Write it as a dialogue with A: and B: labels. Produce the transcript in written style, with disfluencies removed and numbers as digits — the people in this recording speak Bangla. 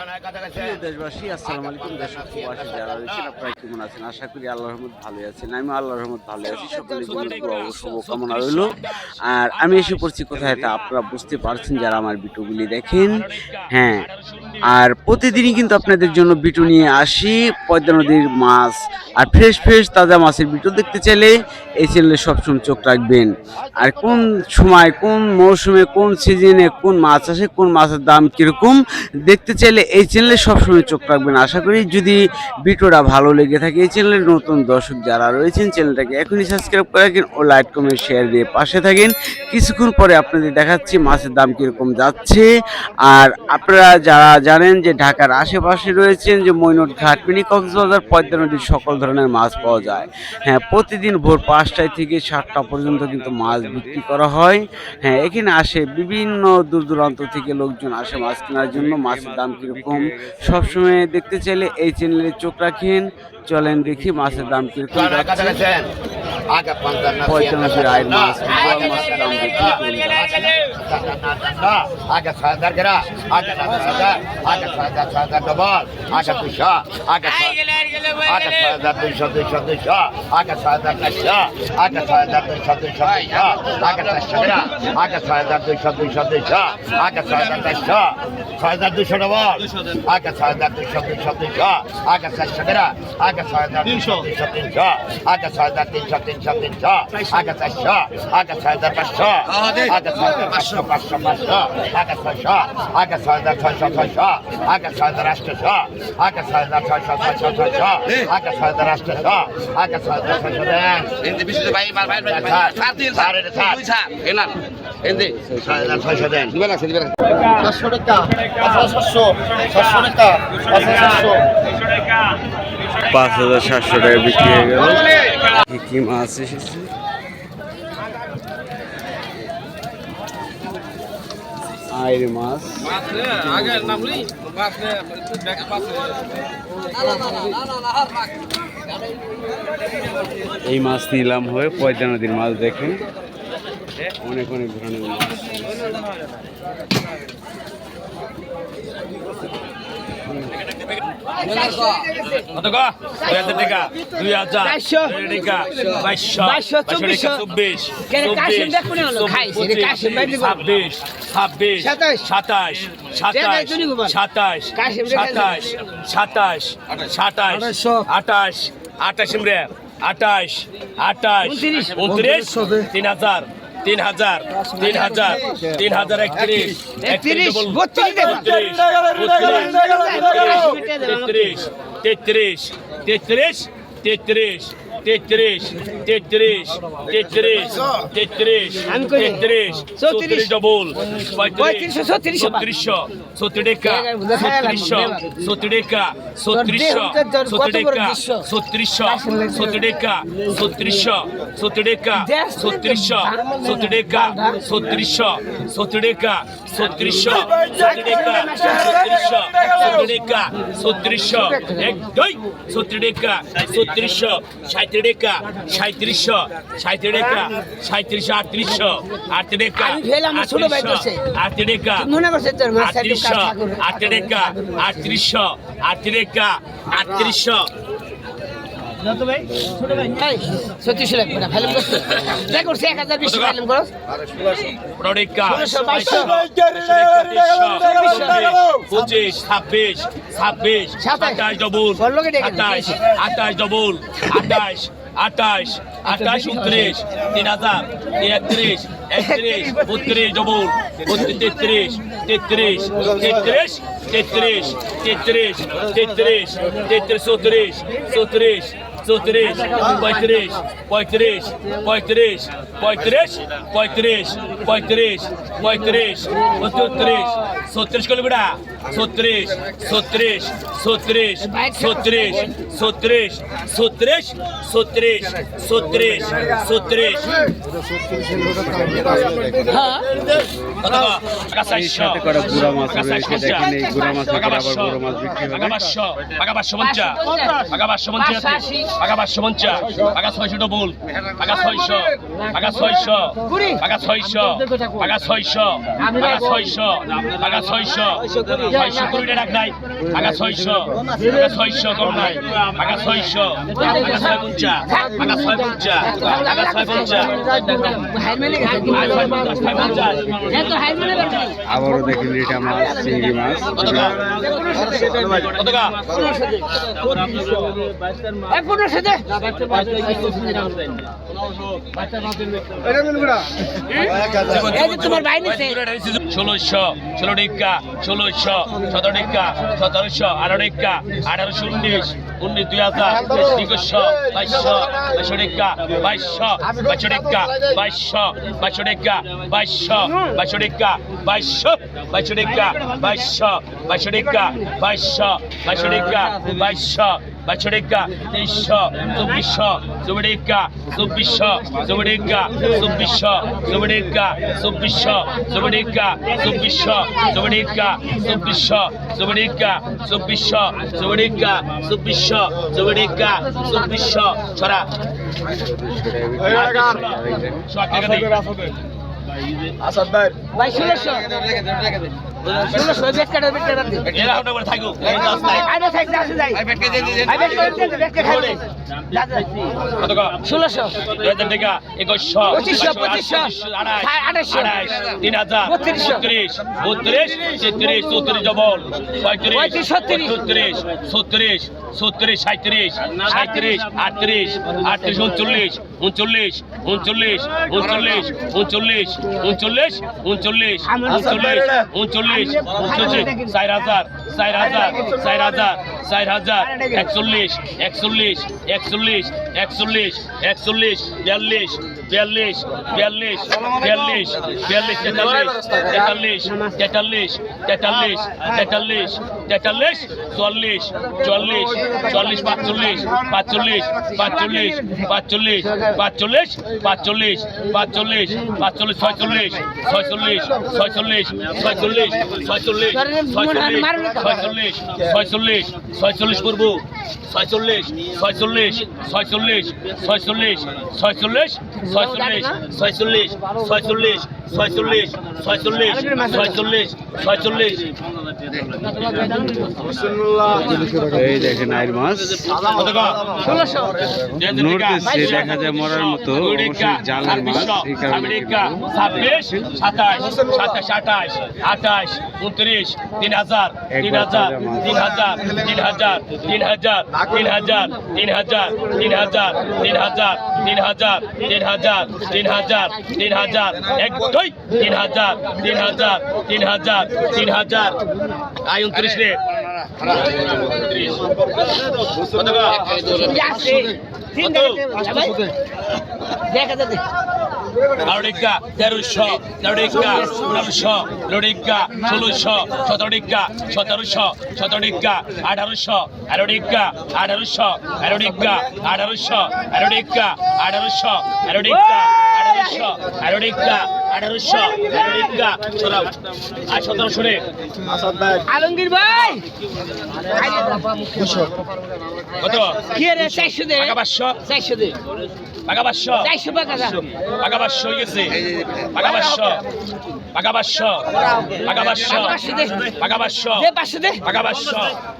A: দেশবাসী আসসালামু আলাইকুম। দর্শক প্রবাসী যারা রয়েছেন আপনারা কেমন আছেন? আশা করি আল্লাহর রহমত ভালোই আছেন। আমি আল্লাহর রহমত ভালো আছি। সকলের জন্য শুভকামনা রইল। আর আমি এসে পড়ছি কোথায়, এটা আপনারা বুঝতে পারছেন যারা আমার ভিডিওগুলি দেখেন। হ্যাঁ, আর প্রতিদিনই কিন্তু আপনাদের জন্য ভিডিও নিয়ে আসি পদ্মা নদীর মাছ আর ফ্রেশ ফ্রেশ তাজা মাছের ভিডিও দেখতে চাইলে এই চ্যানেলে সবসময় চোখ রাখবেন। আর কোন সময়, কোন মৌসুমে, কোন সিজনে কোন মাছ আসে, কোন মাছের দাম কীরকম দেখতে চাইলে এই চ্যানেলে সবসময় চোখ রাখবেন। আশা করি যদি ভিডিওটা ভালো লেগে থাকে, এই চ্যানেলের নতুন দর্শক যারা রয়েছেন চ্যানেলটাকে এখনই সাবস্ক্রাইব করে রাখেন ও লাইক কমেন্ট শেয়ার দিয়ে পাশে থাকেন। কিছুক্ষণ পরে আপনাদের দেখাচ্ছি মাছের দাম কীরকম যাচ্ছে। আর আপনারা যারা জানেন যে ঢাকার আশেপাশে রয়েছেন, যে মৈনট ঘাট, মিনি কক্সবাজার, পদ্মা নদীর সকল ধরনের মাছ পাওয়া যায়। হ্যাঁ, প্রতিদিন ভোর 5টায় থেকে 7টা পর্যন্ত কিন্তু মাছ বিক্রি করা হয়। হ্যাঁ, এখানে আসে বিভিন্ন দূর দূরান্ত থেকে লোকজন আসে মাছ কেনার জন্য। মাছের দাম কীরকম সবসময় দেখতে চাইলে এই চ্যানেলে চোখ রাখেন। চলেন দেখি মাছের দাম কীরকম যাচ্ছে। পদ্মা নদীর আয়ের মাছ, মাছের দাম দেখি $5,700 বিক্রি হয়ে গেল। কি মাছ এসেছে? আইর মাছ, এই মাছ নিলাম হয়ে পদ্মা নদীর মাছ দেখেন, অনেক অনেক ধরনের মাছ। তিন হাজার
B: 550 পাকা 550 পাকা 600 ডবল পাকা 600 পাকা 600 পাকা 600 পাকা 600 পাকা 600 পাকা 600 600 কুড়ি টাকা নাই পাকা 600 পাকা 600 কম নাই পাকা 600 পাকা 650 পাকা 650 পাকা 650
A: আবারও দেখেন এটা মাছ চিংড়ি মাছ
B: কত টাকা কত টাকা
C: তোমার ভাই নিছে
B: 1600 16 টাকা 1600 17 টাকা 1700 18 টাকা 1819 19 2000 2100 2200 টাকা 2200 টাকা 2200 টাকা 2200 টাকা 2200 টাকা 2200 টাকা 2200 টাকা 2200 বাচ্চাটিকা 2300 2400 চৌড়িকা 2400 চৌড়িকা 2400 চৌড়িকা 2400 চৌড়িকা 2400 চৌড়িকা 2400 চৌড়িকা 2400 চৌড়িকা 2400 চৌড়িকা 2400 ছড়া
D: আসাদ ভাই
C: ভাই 1600 বেট কাটা
B: এরা হঠাৎ করে থাকো
C: আইবা থাক যাচ্ছে যাই আই বেট করে বেট কে খাবে
B: কত টাকা
C: 1600
B: 2000 টাকা 2100
C: 2500
B: 2800 3000 32 33 34 ডবল 35 37 37 37 37 37 38 38 39 39 39 39 39 39 39 4000 4000 41 41 41 41 42 43 করবো 46 46 46 46 46 46 46 46 46 46
A: এই দেখেন আইর মাছ
B: কত টাকা
C: 1600
A: নড়তেছে দেখা যায় মরার মতো অবশ্যই জালের মাছ এই কারণে
B: 26 27 28 29 30 3000 3000 3000 3000 3000 3000 3000 3000 3000 3000 3000 3000 এক দুই 3000 3000 3000 3000 আয় 29 রে কত টাকা
C: যাচ্ছে দেখা যাচ্ছে
B: লড়িকা 1300 লড়িকা 1500 লড়িকা 1600 17 1700 17 1800 লড়িকা 1800 লড়িকা 1800 লড়িকা 1800 লড়িকা 1800 লড়িকা 1800 লড়িকা চলাও আর 1700 রে
D: আসাদ ভাই
C: আলমগীর ভাই
B: কত
C: কি রে 400 দে
B: টাকা 500
C: 400 দে
B: টাকা 500
C: 400 টাকা দা
B: টাকা 500 হয়ে গেছে টাকা 500 টাকা 500 টাকা 500
C: 500 দে
B: টাকা 500
C: দে 500 দে
B: টাকা 500